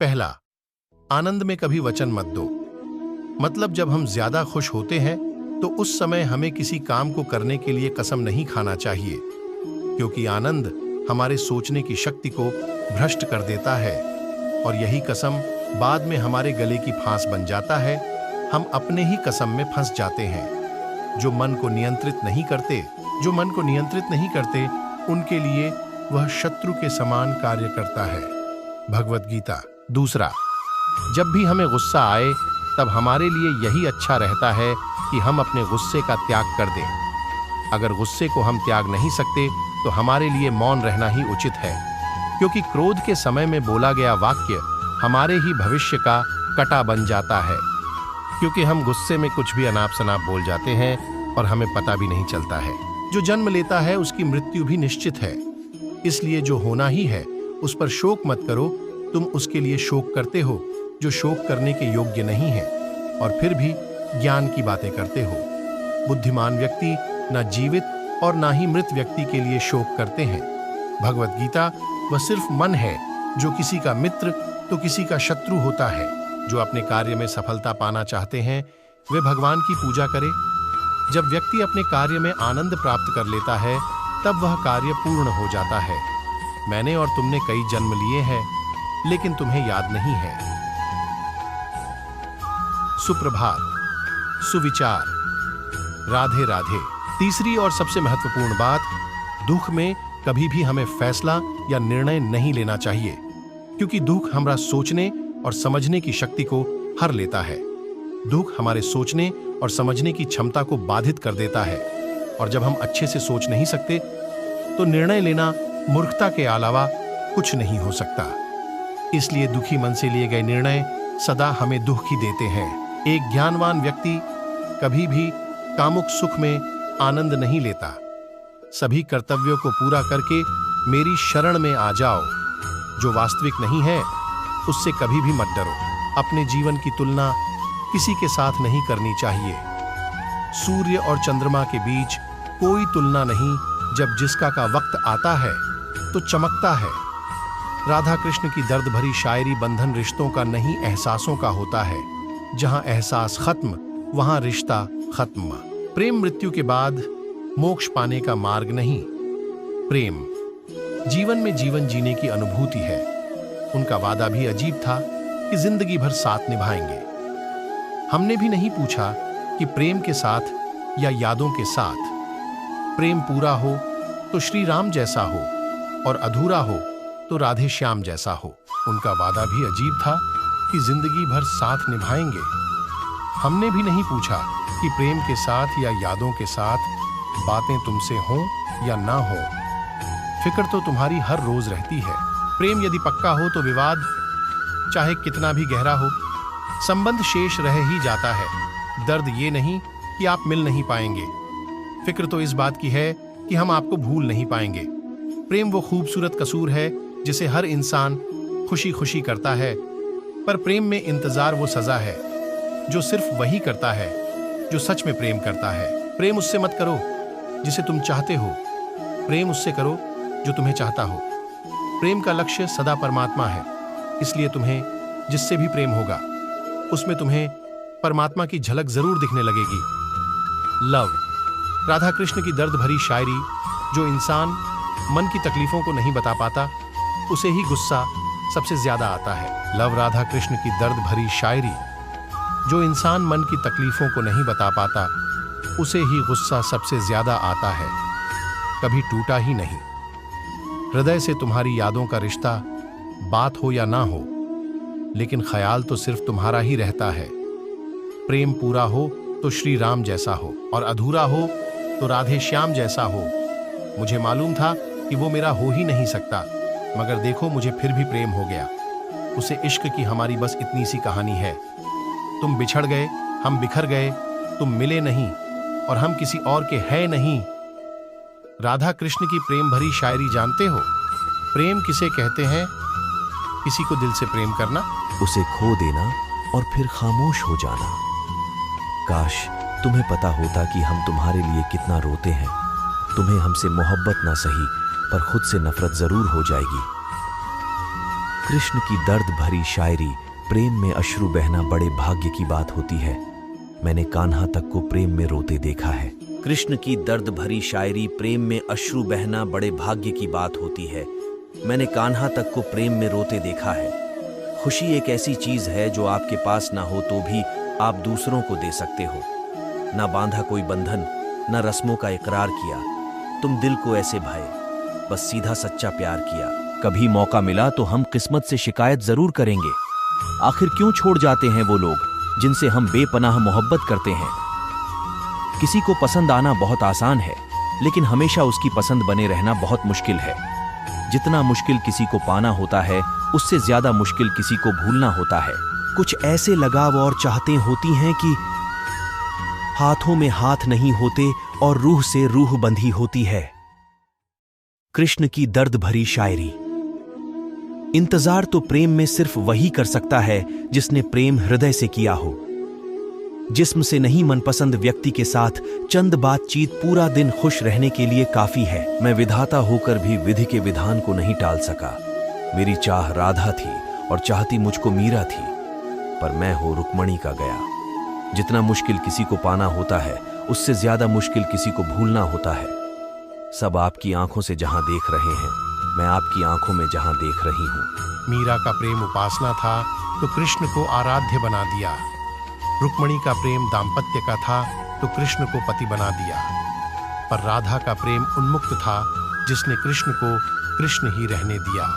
पहला, आनंद में कभी वचन मत दो। मतलब जब हम ज्यादा खुश होते हैं तो उस समय हमें किसी काम को करने के लिए कसम नहीं खाना चाहिए, क्योंकि आनंद हमारे सोचने की शक्ति को भ्रष्ट कर देता है और यही कसम बाद में हमारे गले की फांस बन जाता है। हम अपने ही कसम में फंस जाते हैं। जो मन को नियंत्रित नहीं करते उनके लिए वह शत्रु के समान कार्य करता है। भगवत गीता। दूसरा, जब भी हमें गुस्सा आए तब हमारे लिए यही अच्छा रहता है कि हम अपने गुस्से का त्याग कर दें। अगर गुस्से को हम त्याग नहीं सकते तो हमारे लिए मौन रहना ही उचित है, क्योंकि क्रोध के समय में बोला गया वाक्य हमारे ही भविष्य का कटा बन जाता है, क्योंकि हम गुस्से में कुछ भी अनाप शनाप बोल जाते हैं और हमें पता भी नहीं चलता है। जो जन्म लेता है उसकी मृत्यु भी निश्चित है, इसलिए जो होना ही है उस पर शोक मत करो। तुम उसके लिए शोक करते हो जो शोक करने के योग्य नहीं है, और फिर भी ज्ञान की बातें करते हो। बुद्धिमान व्यक्ति न जीवित और ना ही मृत व्यक्ति के लिए शोक करते हैं। भगवत गीता। वह सिर्फ मन है जो किसी का मित्र तो किसी का शत्रु होता है। जो अपने कार्य में सफलता पाना चाहते हैं वे भगवान की पूजा करें। जब व्यक्ति अपने कार्य में आनंद प्राप्त कर लेता है तब वह कार्य पूर्ण हो जाता है। मैंने और तुमने कई जन्म लिए हैं, लेकिन तुम्हें याद नहीं है। सुप्रभात, सुविचार, राधे राधे। तीसरी और सबसे महत्वपूर्ण बात, दुख में कभी भी हमें फैसला या निर्णय नहीं लेना चाहिए, क्योंकि दुख हमारा सोचने और समझने की शक्ति को हर लेता है। दुख हमारे सोचने और समझने की क्षमता को बाधित कर देता है, और जब हम अच्छे से सोच नहीं सकते तो निर्णय लेना मूर्खता के अलावा कुछ नहीं हो सकता। इसलिए दुखी मन से लिए गए निर्णय सदा हमें दुख ही देते हैं। एक ज्ञानवान व्यक्ति कभी भी कामुक सुख में आनंद नहीं लेता। सभी कर्तव्यों को पूरा करके मेरी शरण में आ जाओ। जो वास्तविक नहीं है उससे कभी भी मत डरो। अपने जीवन की तुलना किसी के साथ नहीं करनी चाहिए। सूर्य और चंद्रमा के बीच कोई तुलना नहीं। जब जिसका का वक्त आता है तो चमकता है। राधा कृष्ण की दर्द भरी शायरी बंधन रिश्तों का नहीं, एहसासों का होता है। जहां एहसास खत्म वहां रिश्ता खत्म। प्रेम मृत्यु के बाद मोक्ष पाने का मार्ग नहीं। प्रेम जीवन में जीवन जीने की अनुभूति है। उनका वादा भी अजीब था कि जिंदगी भर साथ निभाएंगे। हमने भी नहीं पूछा कि प्रेम के साथ या यादों के साथ। प्रेम पूरा हो तो श्री राम जैसा हो, और अधूरा हो तो राधे श्याम जैसा हो। उनका वादा भी अजीब था कि जिंदगी भर साथ निभाएंगे। हमने भी नहीं पूछा कि प्रेम के साथ या यादों के साथ बातें तुमसे हों या ना हो। फिक्र तो तुम्हारी हर रोज रहती है। प्रेम यदि पक्का हो तो विवाद चाहे कितना भी गहरा हो, संबंध शेष रह ही जाता है। दर्द ये नहीं कि आप मिल नहीं पाएंगे, फिक्र तो इस बात की है कि हम आपको भूल नहीं पाएंगे। प्रेम वो खूबसूरत कसूर है जिसे हर इंसान खुशी खुशी करता है, पर प्रेम में इंतजार वो सजा है जो सिर्फ वही करता है जो सच में प्रेम करता है। प्रेम उससे मत करो जिसे तुम चाहते हो, प्रेम उससे करो जो तुम्हें चाहता हो। प्रेम का लक्ष्य सदा परमात्मा है, इसलिए तुम्हें जिससे भी प्रेम होगा उसमें तुम्हें परमात्मा की झलक जरूर दिखने लगेगी। लव। राधा कृष्ण की दर्द भरी शायरी। जो इंसान मन की तकलीफों को नहीं बता पाता उसे ही गुस्सा सबसे ज्यादा आता है। लव राधा कृष्ण की दर्द भरी शायरी। जो इंसान मन की तकलीफों को नहीं बता पाता उसे ही गुस्सा सबसे ज्यादा आता है, कभी टूटा ही नहीं। हृदय से तुम्हारी यादों का रिश्ता बात हो या ना हो, लेकिन ख्याल तो सिर्फ तुम्हारा ही रहता है। प्रेम पूरा हो तो श्री राम जैसा हो, और अधूरा हो तो राधे श्याम जैसा हो। मुझे मालूम था कि वो मेरा हो ही नहीं सकता, मगर देखो मुझे फिर भी प्रेम हो गया। उसे इश्क की हमारी बस इतनी सी कहानी है। तुम बिछड़ गए, हम बिखर गए, तुम मिले नहीं और हम किसी और के हैं नहीं। राधा कृष्ण की प्रेम भरी शायरी जानते हो? प्रेम किसे कहते हैं? किसी को दिल से प्रेम करना, उसे खो देना और फिर खामोश हो जाना। काश तुम्हें पता होता कि हम तुम्हारे लिए कितना रोते हैं। तुम्हें हमसे मोहब्बत ना सही पर खुद से नफरत जरूर हो जाएगी। कृष्ण की दर्द भरी शायरी, प्रेम में अश्रु बहना बड़े भाग्य की बात होती है। मैंने कान्हा तक को प्रेम में रोते देखा है। कृष्ण की दर्द भरी शायरी, प्रेम में अश्रु बहना बड़े भाग्य की बात होती है। मैंने कान्हा तक को प्रेम में रोते देखा है। खुशी एक ऐसी चीज है जो आपके पास ना हो तो भी आप दूसरों को दे सकते हो। ना बांधा कोई बंधन, ना रस्मों का इकरार किया, तुम दिल को ऐसे भाए, बस सीधा सच्चा प्यार किया। कभी मौका मिला तो हम किस्मत से शिकायत जरूर करेंगे। आखिर क्यों छोड़ जाते हैं वो लोग जिनसे हम बेपनाह मोहब्बत करते हैं। किसी को पसंद आना बहुत आसान है, लेकिन हमेशा उसकी पसंद बने रहना बहुत मुश्किल है। जितना मुश्किल किसी को पाना होता है, उससे ज्यादा मुश्किल किसी को भूलना होता है। कुछ ऐसे लगाव और चाहतें होती हैं कि हाथों में हाथ नहीं होते और रूह से रूह बंधी होती है। कृष्ण की दर्द भरी शायरी। इंतजार तो प्रेम में सिर्फ वही कर सकता है जिसने प्रेम हृदय से किया हो। जिस्म से नहीं, मनपसंद व्यक्ति के साथ चंद बातचीत पूरा दिन खुश रहने के लिए काफी है। मैं विधाता होकर भी विधि के विधान को नहीं टाल सका। मेरी चाह राधा थी और चाहती मुझको मीरा थी, पर मैं हो रुक्मणी का गया। जितना मुश्किल किसी को पाना होता है, उससे ज्यादा मुश्किल किसी को भूलना होता है। सब आपकी आंखों से जहां देख रहे हैं, मैं आपकी आंखों में जहां देख रही हूं। मीरा का प्रेम उपासना था तो कृष्ण को आराध्य बना दिया। रुक्मणी का प्रेम दाम्पत्य का था तो कृष्ण को पति बना दिया। पर राधा का प्रेम उन्मुक्त था, जिसने कृष्ण को कृष्ण ही रहने दिया।